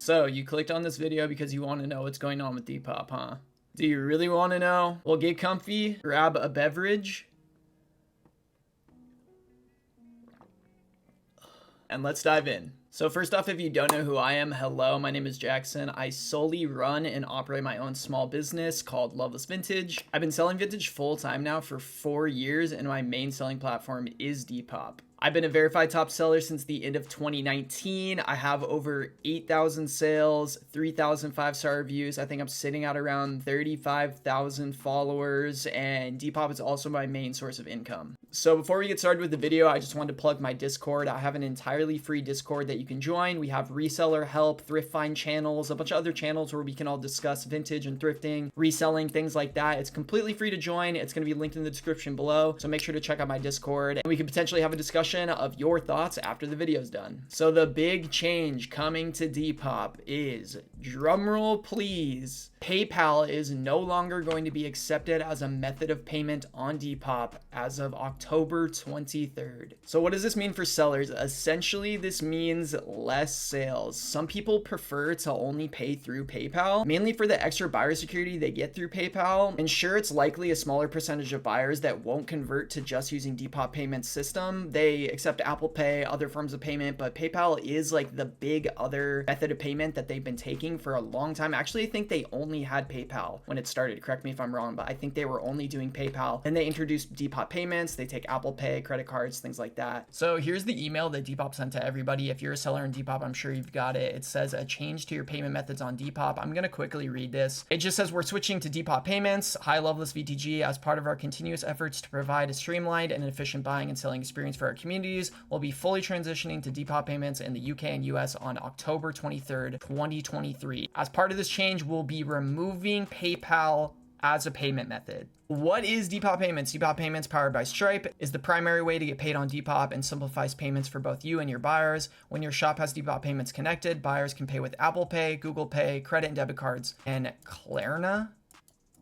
So you clicked on this video because you want to know what's going on with Depop, huh? Do you really want to know? Well, get comfy, grab a beverage, and let's dive in. So first off, if you don't know who I am, hello, my name is Jackson. I solely run and operate my own small business called Loveless Vintage. I've been selling vintage full time now for 4 years, and my main selling platform is Depop. I've been a verified top seller since the end of 2019. I have over 8,000 sales, 3,000 5-star reviews. I think I'm sitting at around 35,000 followers, and Depop is also my main source of income. So before we get started with the video, I just wanted to plug my Discord. I have an entirely free Discord that you can join. We have reseller help, thrift find channels, a bunch of other channels where we can all discuss vintage and thrifting, reselling, things like that. It's completely free to join. It's going to be linked in the description below. So make sure to check out my Discord, and we could potentially have a discussion of your thoughts after the video's done. So the big change coming to Depop is, drumroll please, PayPal is no longer going to be accepted as a method of payment on Depop as of October 23rd. So what does this mean for sellers? Essentially, this means less sales. Some people prefer to only pay through PayPal, mainly for the extra buyer security they get through PayPal. And sure, it's likely a smaller percentage of buyers that won't convert to just using Depop payment system. They accept Apple Pay, other forms of payment, but PayPal is like the big other method of payment that they've been taking for a long time. Actually, I think they only had PayPal when it started. Correct me if I'm wrong, but I think they were only doing PayPal. Then they introduced Depop payments. They take Apple Pay, credit cards, things like that. So here's the email that Depop sent to everybody. If you're a seller in Depop, I'm sure you've got it. It says a change to your payment methods on Depop. I'm going to quickly read this. It just says we're switching to Depop payments. Hi, Loveless VTG. As part of our continuous efforts to provide a streamlined and efficient buying and selling experience for our communities, we'll be fully transitioning to Depop payments in the UK and US on October 23rd, 2023. As part of this change, we'll be removing PayPal as a payment method. What is Depop Payments? Depop Payments, powered by Stripe, is the primary way to get paid on Depop and simplifies payments for both you and your buyers. When your shop has Depop Payments connected, buyers can pay with Apple Pay, Google Pay, credit and debit cards, and Klarna?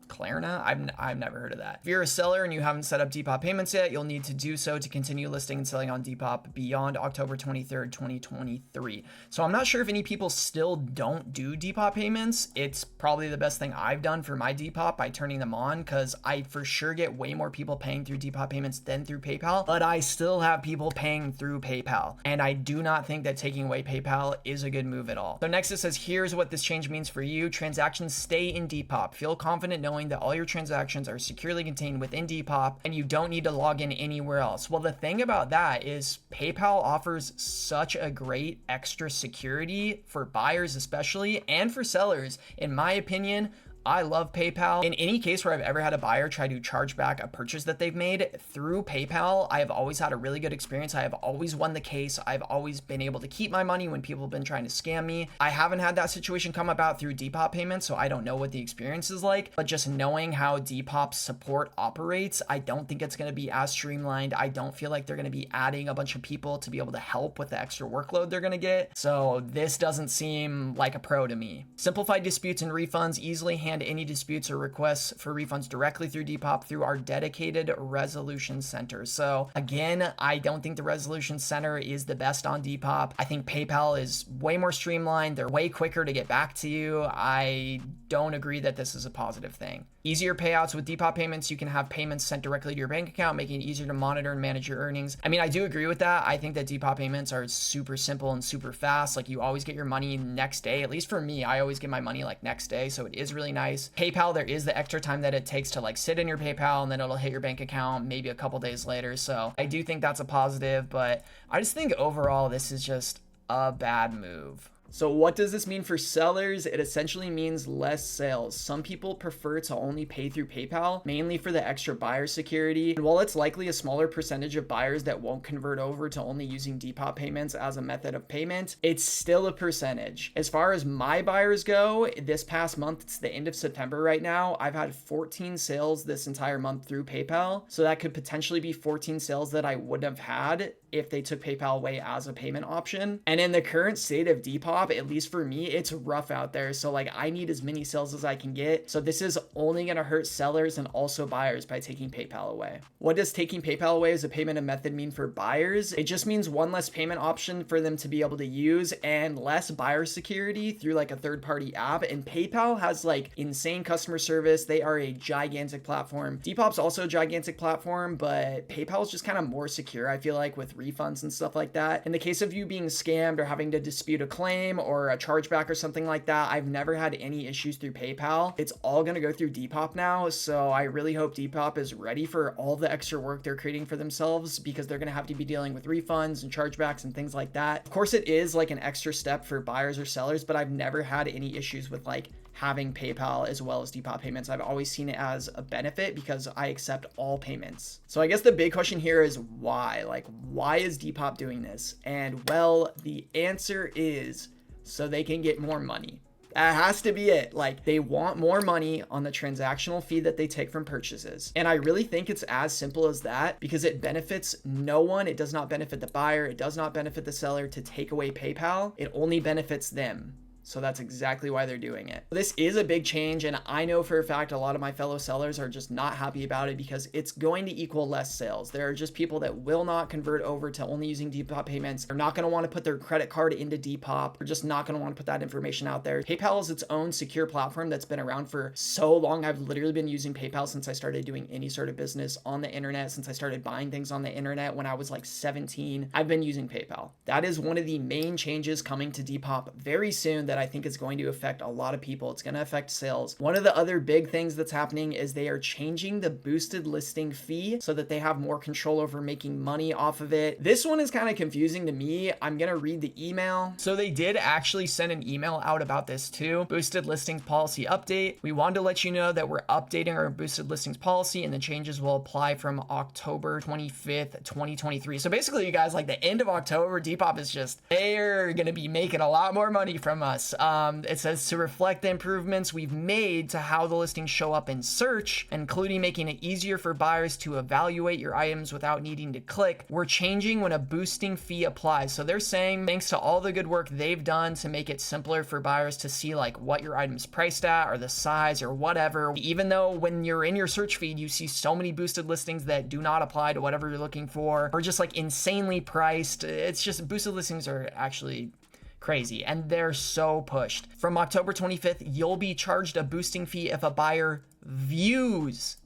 I've never heard of that. If you're a seller and you haven't set up Depop payments yet, you'll need to do so to continue listing and selling on Depop beyond October 23rd, 2023. So I'm not sure if any people still don't do Depop payments. It's probably the best thing I've done for my Depop by turning them on, because I for sure get way more people paying through Depop payments than through PayPal, but I still have people paying through PayPal. And I do not think that taking away PayPal is a good move at all. So next it says, here's what this change means for you. Transactions stay in Depop. Feel confident knowing that all your transactions are securely contained within Depop and you don't need to log in anywhere else. Well, the thing about that is PayPal offers such a great extra security for buyers especially, and for sellers. In my opinion, I love PayPal. In any case where I've ever had a buyer try to charge back a purchase that they've made through PayPal, I have always had a really good experience. I have always won the case. I've always been able to keep my money when people have been trying to scam me. I haven't had that situation come about through Depop payments, so I don't know what the experience is like, but just knowing how Depop's support operates, I don't think it's going to be as streamlined. I don't feel like they're going to be adding a bunch of people to be able to help with the extra workload they're going to get. So this doesn't seem like a pro to me. Simplified disputes and refunds. Easily handle any disputes or requests for refunds directly through Depop through our dedicated resolution center. So again, I don't think the resolution center is the best on Depop. I think PayPal is way more streamlined. They're way quicker to get back to you. I don't agree that this is a positive thing. Easier payouts with Depop payments. You can have payments sent directly to your bank account, making it easier to monitor and manage your earnings. I mean, I do agree with that. I think that Depop payments are super simple and super fast. Like, you always get your money next day. At least for me, I always get my money like next day. So it is really nice. PayPal, there is the extra time that it takes to like sit in your PayPal, and then it'll hit your bank account maybe a couple days later. So I do think that's a positive, but I just think overall this is just a bad move. So what does this mean for sellers? It essentially means less sales. Some people prefer to only pay through PayPal, mainly for the extra buyer security. And while it's likely a smaller percentage of buyers that won't convert over to only using Depop payments as a method of payment, it's still a percentage. As far as my buyers go, this past month, it's the end of September right now, I've had 14 sales this entire month through PayPal. So that could potentially be 14 sales that I wouldn't have had if they took PayPal away as a payment option. And in the current state of Depop, Depop, at least for me, it's rough out there. So like I need as many sales as I can get. So this is only going to hurt sellers and also buyers by taking PayPal away. What does taking PayPal away as a payment method mean for buyers? It just means one less payment option for them to be able to use and less buyer security through like a third-party app. And PayPal has like insane customer service. They are a gigantic platform. Depop's also a gigantic platform, but PayPal is just kind of more secure, I feel like, with refunds and stuff like that. In the case of you being scammed or having to dispute a claim or a chargeback or something like that, I've never had any issues through PayPal. It's all going to go through Depop now. So I really hope Depop is ready for all the extra work they're creating for themselves, because they're going to have to be dealing with refunds and chargebacks and things like that. Of course, it is like an extra step for buyers or sellers, but I've never had any issues with like having PayPal as well as Depop payments. I've always seen it as a benefit because I accept all payments. So I guess the big question here is why? Like, why is Depop doing this? And well, the answer is so they can get more money. That has to be it. Like, they want more money on the transactional fee that they take from purchases. And I really think it's as simple as that, because it benefits no one. It does not benefit the buyer. It does not benefit the seller to take away PayPal. It only benefits them. So that's exactly why they're doing it. This is a big change, and I know for a fact a lot of my fellow sellers are just not happy about it because it's going to equal less sales. There are just people that will not convert over to only using Depop payments. They're not going to want to put their credit card into Depop. They're just not going to want to put that information out there. PayPal is its own secure platform that's been around for so long. I've literally been using PayPal since I started doing any sort of business on the internet, since I started buying things on the internet when I was like 17. I've been using PayPal. That is one of the main changes coming to Depop very soon that I think is going to affect a lot of people. It's going to affect sales. One of the other big things that's happening is they are changing the boosted listing fee so that they have more control over making money off of it. This one is kind of confusing to me. I'm going to read the email. So they did actually send an email out about this too. Boosted listings policy update. We wanted to let you know that we're updating our boosted listings policy, and the changes will apply from October 25th, 2023. So basically, you guys, like the end of October, Depop is just, they're going to be making a lot more money from us. It says to reflect the improvements we've made to how the listings show up in search, including making it easier for buyers to evaluate your items without needing to click. We're changing when a boosting fee applies. So they're saying thanks to all the good work they've done to make it simpler for buyers to see like what your item's priced at or the size or whatever. Even though when you're in your search feed, you see so many boosted listings that do not apply to whatever you're looking for or just like insanely priced. It's just boosted listings are actually crazy, and they're so pushed. From October 25th, you'll be charged a boosting fee if a buyer views,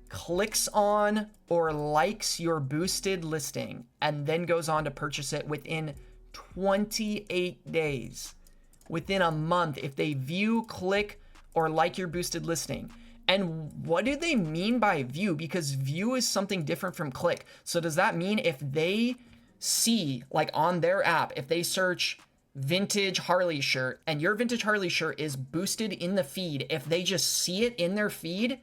clicks on, or likes your boosted listing and then goes on to purchase it within 28 days. Within a month, if they view, click, or like your boosted listing. And what do they mean by view? Because view is something different from click. So does that mean if they see, like on their app, if they search vintage Harley shirt and your vintage Harley shirt is boosted in the feed, if they just see it in their feed,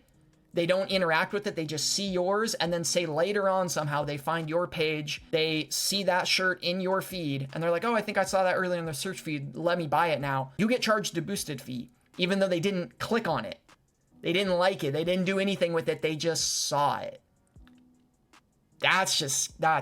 they don't interact with it, they just see yours, and then say later on somehow they find your page, they see that shirt in your feed, and they're like, oh, I think I saw that earlier in the search feed, let me buy it now. You get charged a boosted fee, even though they didn't click on it. They didn't like it, they didn't do anything with it, they just saw it. That's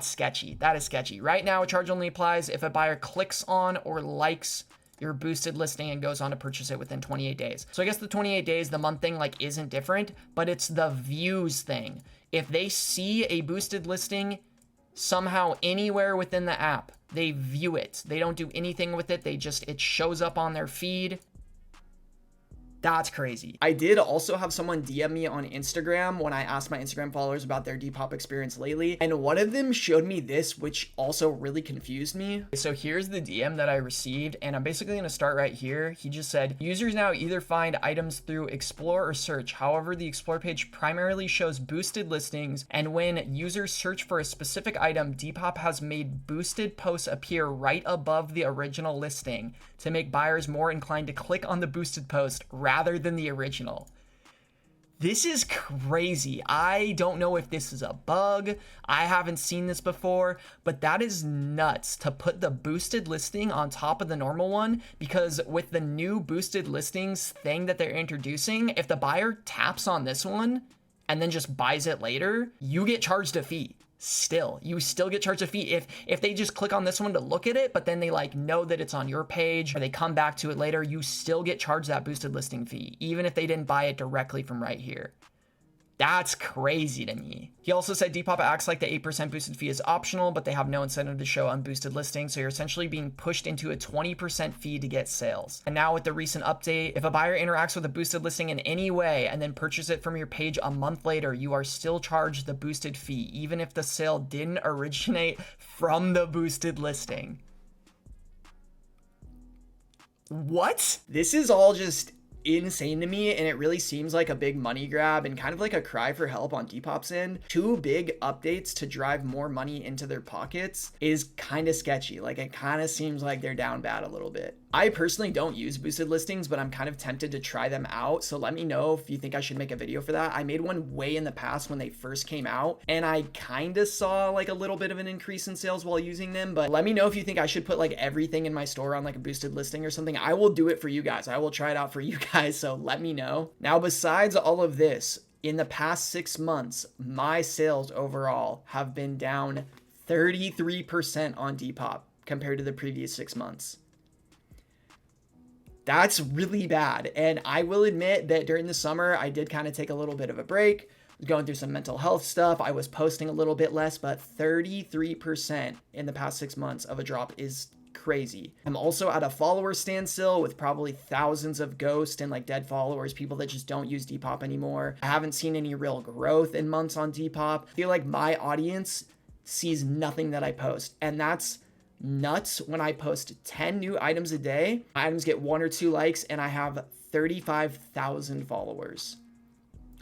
sketchy. That is sketchy. Right now, a charge only applies if a buyer clicks on or likes your boosted listing and goes on to purchase it within 28 days. So I guess the 28 days, the month thing like isn't different, but it's the views thing. If they see a boosted listing somehow anywhere within the app, they view it. They don't do anything with it. It shows up on their feed. That's crazy. I did also have someone DM me on Instagram when I asked my Instagram followers about their Depop experience lately, and one of them showed me this, which also really confused me. So here's the DM that I received, and I'm basically going to start right here. He just said, users now either find items through Explore or Search. However, the Explore page primarily shows boosted listings, and when users search for a specific item, Depop has made boosted posts appear right above the original listing to make buyers more inclined to click on the boosted post rather than the original. This is crazy. I don't know if this is a bug. I haven't seen this before, but that is nuts to put the boosted listing on top of the normal one, because with the new boosted listings thing that they're introducing, if the buyer taps on this one and then just buys it later, you get charged a fee. Still, you still get charged a fee if they just click on this one to look at it, but then they like know that it's on your page or they come back to it later, you still get charged that boosted listing fee, even if they didn't buy it directly from right here. That's crazy to me. He also said Depop acts like the 8% boosted fee is optional, but they have no incentive to show unboosted listings. So you're essentially being pushed into a 20% fee to get sales. And now with the recent update, if a buyer interacts with a boosted listing in any way and then purchases it from your page a month later, you are still charged the boosted fee, even if the sale didn't originate from the boosted listing. What? This is all just insane to me, and it really seems like a big money grab and kind of like a cry for help on Depop's end. Two big updates to drive more money into their pockets is kind of sketchy. Like, it kind of seems like they're down bad a little bit. I personally don't use boosted listings, but I'm kind of tempted to try them out. So let me know if you think I should make a video for that. I made one way in the past when they first came out, and I kind of saw like a little bit of an increase in sales while using them. But let me know if you think I should put like everything in my store on like a boosted listing or something. I will do it for you guys. I will try it out for you guys. So let me know. Now, besides all of this, in the past 6 months, my sales overall have been down 33% on Depop compared to the previous 6 months. That's really bad. And I will admit that during the summer, I did kind of take a little bit of a break. I was going through some mental health stuff. I was posting a little bit less, but 33% in the past 6 months of a drop is crazy. I'm also at a follower standstill with probably thousands of ghost and like dead followers, people that just don't use Depop anymore. I haven't seen any real growth in months on Depop. I feel like my audience sees nothing that I post, and that's nuts. When I post 10 new items a day, items get 1 or 2 likes, and I have 35,000 followers.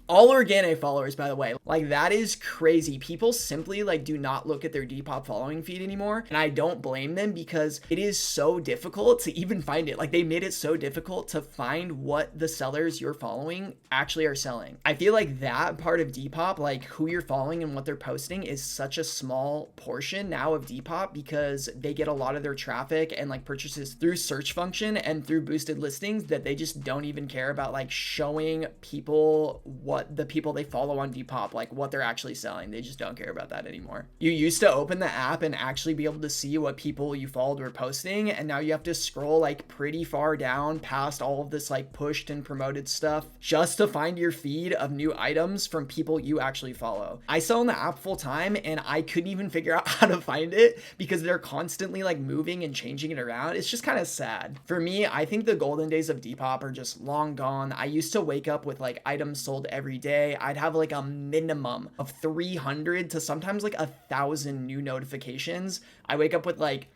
All organic followers, by the way. Like, that is crazy. People simply like do not look at their Depop following feed anymore. And I don't blame them, because it is so difficult to even find it. Like, they made it so difficult to find what the sellers you're following actually are selling. I feel like that part of Depop, like who you're following and what they're posting, is such a small portion now of Depop, because they get a lot of their traffic and like purchases through search function and through boosted listings, that they just don't even care about like showing people what the people they follow on Depop, like what they're actually selling. They just don't care about that anymore. You used to open the app and actually be able to see what people you followed were posting, and now you have to scroll like pretty far down past all of this like pushed and promoted stuff just to find your feed of new items from people you actually follow. I sell in the app full time, and I couldn't even figure out how to find it because they're constantly like moving and changing it around. It's just kind of sad. For me, I think the golden days of Depop are just long gone. I used to wake up with like items sold every day. I'd have like a minimum of 300 to sometimes like 1,000 new notifications. I wake up with like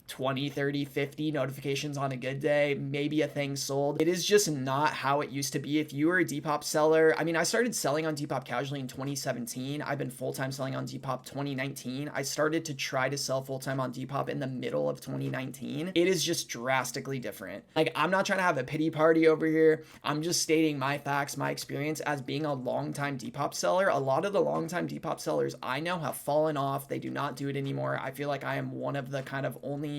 20, 30, 50 notifications on a good day, maybe a thing sold. It is just not how it used to be. If you were a Depop seller, I mean, I started selling on Depop casually in 2017. I've been full-time selling on Depop 2019. I started to try to sell full-time on Depop in the middle of 2019. It is just drastically different. Like, I'm not trying to have a pity party over here. I'm just stating my facts, my experience as being a long-time Depop seller. A lot of the long-time Depop sellers I know have fallen off. They do not do it anymore. I feel like I am one of the kind of only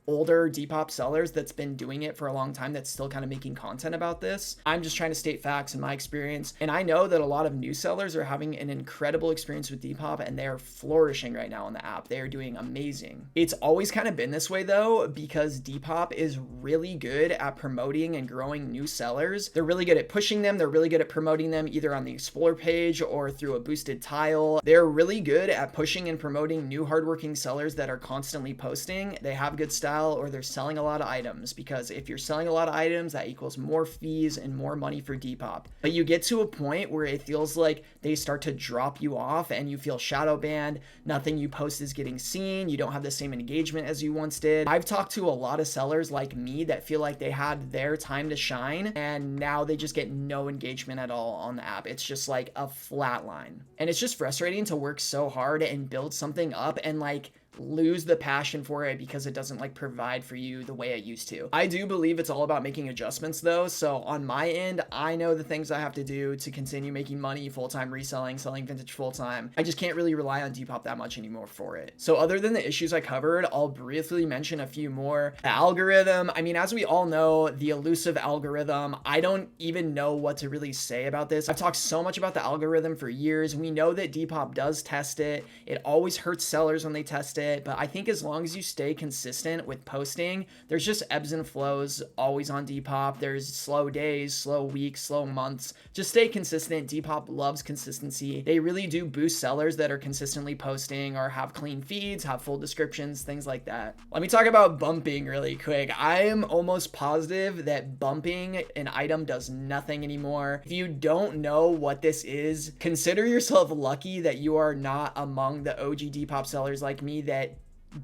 older Depop sellers that's been doing it for a long time, that's still kind of making content about this. I'm just trying to state facts in my experience. And I know that a lot of new sellers are having an incredible experience with Depop, and they are flourishing right now on the app. They are doing amazing. It's always kind of been this way though, because Depop is really good at promoting and growing new sellers. They're really good at pushing them. They're really good at promoting them either on the Explore page or through a boosted tile. They're really good at pushing and promoting new hardworking sellers that are constantly posting. They have good style, or they're selling a lot of items, because if you're selling a lot of items, that equals more fees and more money for Depop. But you get to a point where it feels like they start to drop you off and you feel shadow banned. Nothing you post is getting seen. You don't have the same engagement as you once did. I've talked to a lot of sellers like me that feel like they had their time to shine, and now they just get no engagement at all on the app. It's just like a flat line. And it's just frustrating to work so hard and build something up and like lose the passion for it because it doesn't like provide for you the way it used to. I do believe it's all about making adjustments though. So on my end, I know the things I have to do to continue making money full-time reselling, selling vintage full-time. I just can't really rely on Depop that much anymore for it. So other than the issues I covered, I'll briefly mention a few more. The algorithm, I mean, as we all know, the elusive algorithm, I don't even know what to really say about this. I've talked so much about the algorithm for years. We know that Depop does test it. It always hurts sellers when they test it, but I think as long as you stay consistent with posting, there's just ebbs and flows always on Depop. There's slow days, slow weeks, slow months. Just stay consistent. Depop loves consistency. They really do boost sellers that are consistently posting or have clean feeds, have full descriptions, things like that. Let me talk about bumping really quick. I am almost positive that bumping an item does nothing anymore. If you don't know what this is, consider yourself lucky that you are not among the OG Depop sellers like me that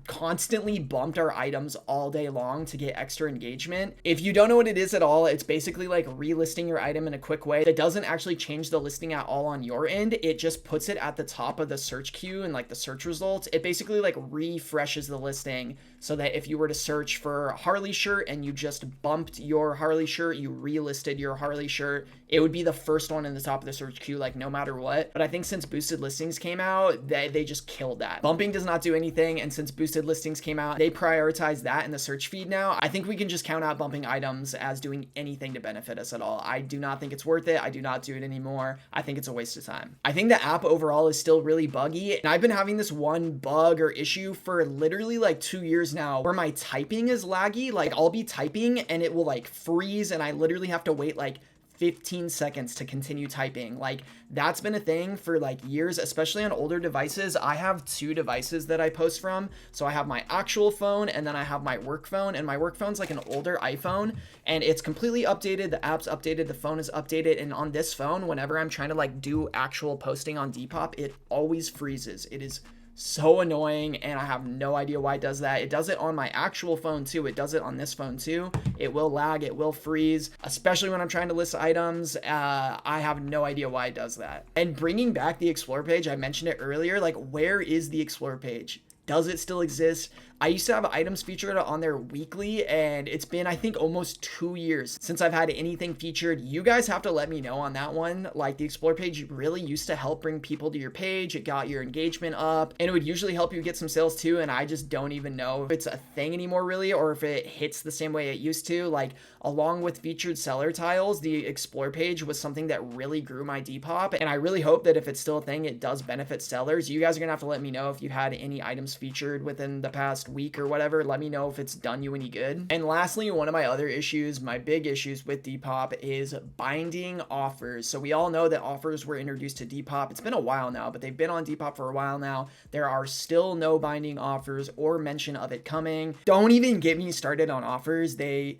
constantly bumped our items all day long to get extra engagement. If you don't know what it is at all, it's basically like relisting your item in a quick way that doesn't actually change the listing at all on your end. It just puts it at the top of the search queue and like the search results. It basically like refreshes the listing so that if you were to search for a Harley shirt and you just bumped your Harley shirt, you relisted your Harley shirt, it would be the first one in the top of the search queue, like no matter what. But I think since boosted listings came out, they just killed that. Bumping does not do anything, and since boosted listings came out, they prioritize that in the search feed now. I think we can just count out bumping items as doing anything to benefit us at all. I do not think it's worth it. I do not do it anymore. I think it's a waste of time. I think the app overall is still really buggy, and I've been having this one bug or issue for literally like 2 years now where my typing is laggy. Like I'll be typing and it will like freeze and I literally have to wait like 15 seconds to continue typing. Like that's been a thing for like years, especially on older devices. I have 2 devices that I post from. So I have my actual phone and then I have my work phone, and my work phone's like an older iPhone and it's completely updated. The app's updated, the phone is updated. And on this phone, whenever I'm trying to like do actual posting on Depop, it always freezes. It is so annoying and I have no idea why it does that. It does it on my actual phone too. It does it on this phone too. It will lag, it will freeze, especially when I'm trying to list items. I have no idea why it does that. And bringing back the Explore page, I mentioned it earlier, like where is the Explore page? Does it still exist? I used to have items featured on there weekly, and it's been, I think, almost 2 years since I've had anything featured. You guys have to let me know on that one. Like the Explore page really used to help bring people to your page. It got your engagement up, and it would usually help you get some sales too. And I just don't even know if it's a thing anymore really, or if it hits the same way it used to. Like along with featured seller tiles, the Explore page was something that really grew my Depop. And I really hope that if it's still a thing, it does benefit sellers. You guys are gonna have to let me know if you had any items featured within the past week or whatever. Let me know if it's done you any good. And lastly, one of my other issues, my big issues with Depop is binding offers. So we all know that offers were introduced to Depop. It's been a while now, but they've been on Depop for a while now. There are still no binding offers or mention of it coming. Don't even get me started on offers. They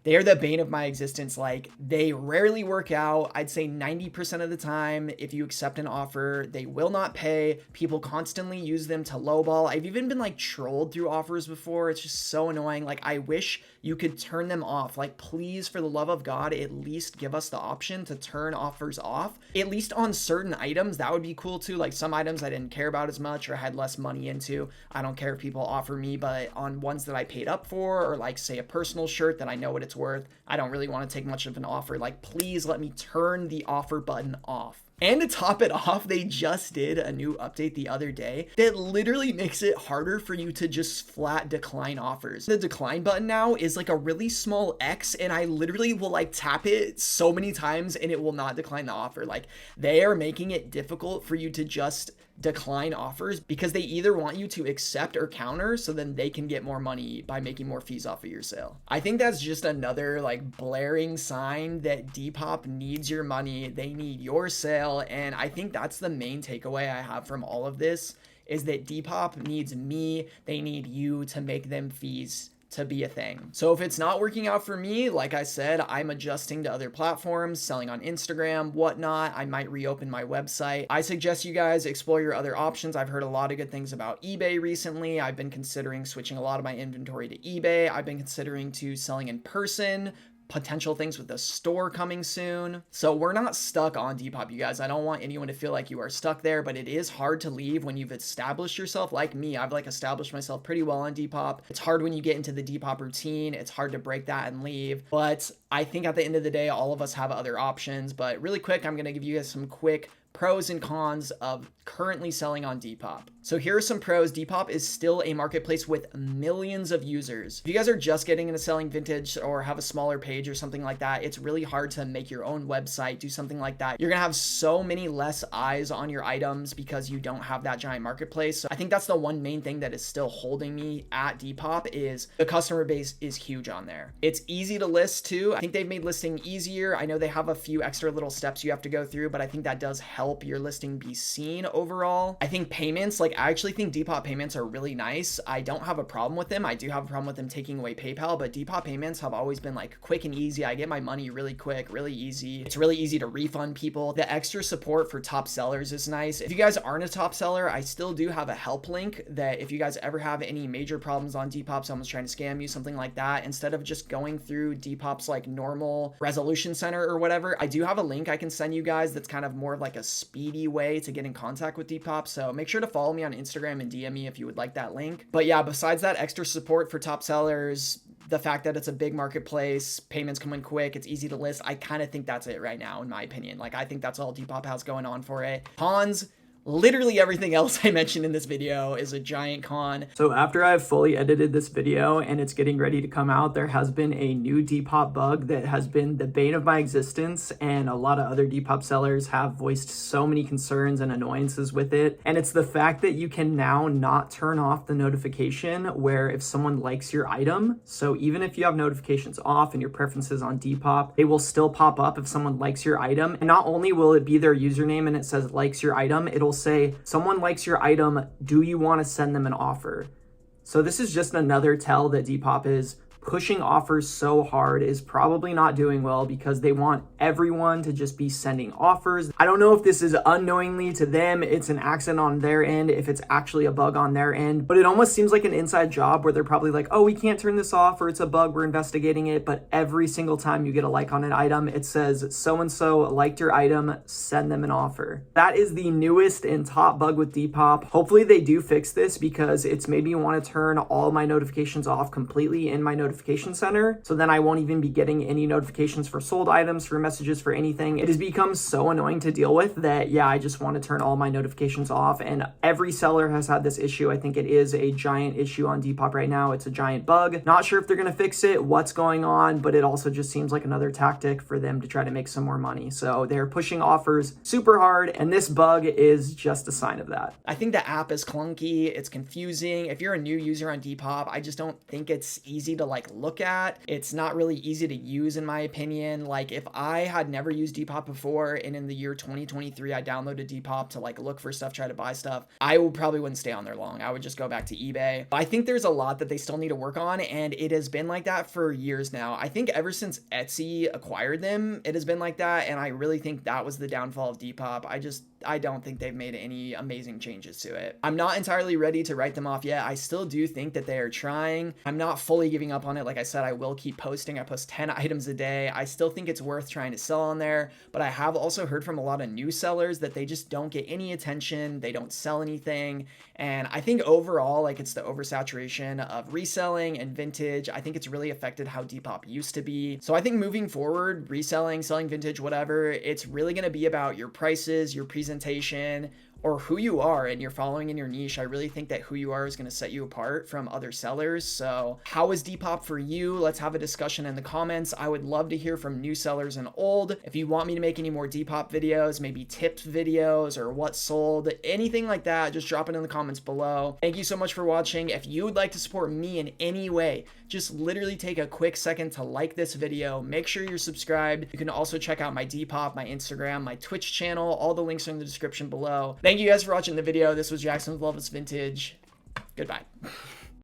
are the bane of my existence. Like they rarely work out. I'd say 90% of the time, if you accept an offer, they will not pay. People constantly use them to lowball. I've even been like trolled through offers before. It's just so annoying. Like I wish you could turn them off. Like please, for the love of God, at least give us the option to turn offers off. At least on certain items, that would be cool too. Like some items I didn't care about as much or had less money into. I don't care if people offer me, but on ones that I paid up for, or like say a personal shirt that I know what it's worth, I don't really want to take much of an offer. Like please let me turn the offer button off. And to top it off, they just did a new update the other day that literally makes it harder for you to just flat decline offers. The decline button now is like a really small X, and I literally will like tap it so many times and it will not decline the offer. Like they are making it difficult for you to just decline offers because they either want you to accept or counter so then they can get more money by making more fees off of your sale. I think that's just another like blaring sign that Depop needs your money. They need your sale. And I think that's the main takeaway I have from all of this is that Depop needs me. They need you to make them fees to be a thing. So if it's not working out for me, like I said, I'm adjusting to other platforms, selling on Instagram, whatnot. I might reopen my website. I suggest you guys explore your other options. I've heard a lot of good things about eBay recently. I've been considering switching a lot of my inventory to eBay. I've been considering to selling in person, potential things with the store coming soon. So we're not stuck on Depop, you guys. I don't want anyone to feel like you are stuck there, but it is hard to leave when you've established yourself. Like me, I've like established myself pretty well on Depop. It's hard when you get into the Depop routine. It's hard to break that and leave. But I think at the end of the day, all of us have other options. But really quick, I'm going to give you guys some quick pros and cons of currently selling on Depop. So here are some pros. Depop is still a marketplace with millions of users. If you guys are just getting into selling vintage or have a smaller page or something like that, it's really hard to make your own website, do something like that. You're gonna have so many less eyes on your items because you don't have that giant marketplace. So I think that's the one main thing that is still holding me at Depop is the customer base is huge on there. It's easy to list too. I think they've made listing easier. I know they have a few extra little steps you have to go through, but I think that does help your listing be seen overall. I think payments, like I actually think Depop payments are really nice. I don't have a problem with them. I do have a problem with them taking away PayPal, but Depop payments have always been like quick and easy. I get my money really quick, really easy. It's really easy to refund people. The extra support for top sellers is nice. If you guys aren't a top seller, I still do have a help link that if you guys ever have any major problems on Depop, someone's trying to scam you, something like that, instead of just going through Depop's like normal resolution center or whatever, I do have a link I can send you guys that's kind of more of like a speedy way to get in contact with Depop. So make sure to follow me on Instagram and DM me if you would like that link. But yeah, besides that extra support for top sellers, the fact that it's a big marketplace, payments come in quick, it's easy to list, I kind of think that's it right now in my opinion. Like I think that's all Depop has going on for it. Cons, literally everything else I mentioned in this video is a giant con. So after I've fully edited this video and it's getting ready to come out, there has been a new Depop bug that has been the bane of my existence, and a lot of other Depop sellers have voiced so many concerns and annoyances with it. And it's the fact that you can now not turn off the notification where if someone likes your item, so even if you have notifications off and your preferences on Depop, they will still pop up if someone likes your item. And not only will it be their username and it says likes your item, it'll say, someone likes your item, do you want to send them an offer? So this is just another tell that Depop is pushing offers so hard, is probably not doing well because they want everyone to just be sending offers. I don't know if this is unknowingly to them, it's an accident on their end, if it's actually a bug on their end, but it almost seems like an inside job where they're probably like, oh, we can't turn this off, or it's a bug, we're investigating it. But every single time you get a like on an item, it says so-and-so liked your item, send them an offer. That is the newest and top bug with Depop. Hopefully they do fix this because it's made me want to turn all my notifications off completely in my notification center, so then I won't even be getting any notifications for sold items, for messages, for anything. It has become so annoying to deal with that, yeah, I just want to turn all my notifications off. And every seller has had this issue. I think it is a giant issue on Depop right now. It's a giant bug. Not sure if they're going to fix it, what's going on, but it also just seems like another tactic for them to try to make some more money. So they're pushing offers super hard, and this bug is just a sign of that. I think the app is clunky. It's confusing. If you're a new user on Depop, I just don't think it's easy to like look at. It's not really easy to use in my opinion. Like if I had never used Depop before and in the year 2023 I downloaded Depop to like look for stuff, try to buy stuff, I probably wouldn't stay on there long. I would just go back to eBay. I think there's a lot that they still need to work on, and it has been like that for years now. I think ever since Etsy acquired them, it has been like that, and I really think that was the downfall of Depop. I don't think they've made any amazing changes to it. I'm not entirely ready to write them off yet. I still do think that they are trying. I'm not fully giving up on it. Like I said, I will keep posting. I post 10 items a day. I still think it's worth trying to sell on there, but I have also heard from a lot of new sellers that they just don't get any attention. They don't sell anything. And I think overall, like it's the oversaturation of reselling and vintage. I think it's really affected how Depop used to be. So I think moving forward, reselling, selling vintage, whatever, it's really going to be about your prices, your presentation, or who you are and you're following in your niche. I really think that who you are is going to set you apart from other sellers. So how is Depop for you? Let's have a discussion in the comments. I would love to hear from new sellers and old. If you want me to make any more Depop videos, maybe tips videos or what sold, anything like that, just drop it in the comments below. Thank you so much for watching. If you would like to support me in any way, just literally take a quick second to like this video. Make sure you're subscribed. You can also check out my Depop, my Instagram, my Twitch channel. All the links are in the description below. Thank you guys for watching the video. This was Jackson with Loveless Vintage. Goodbye.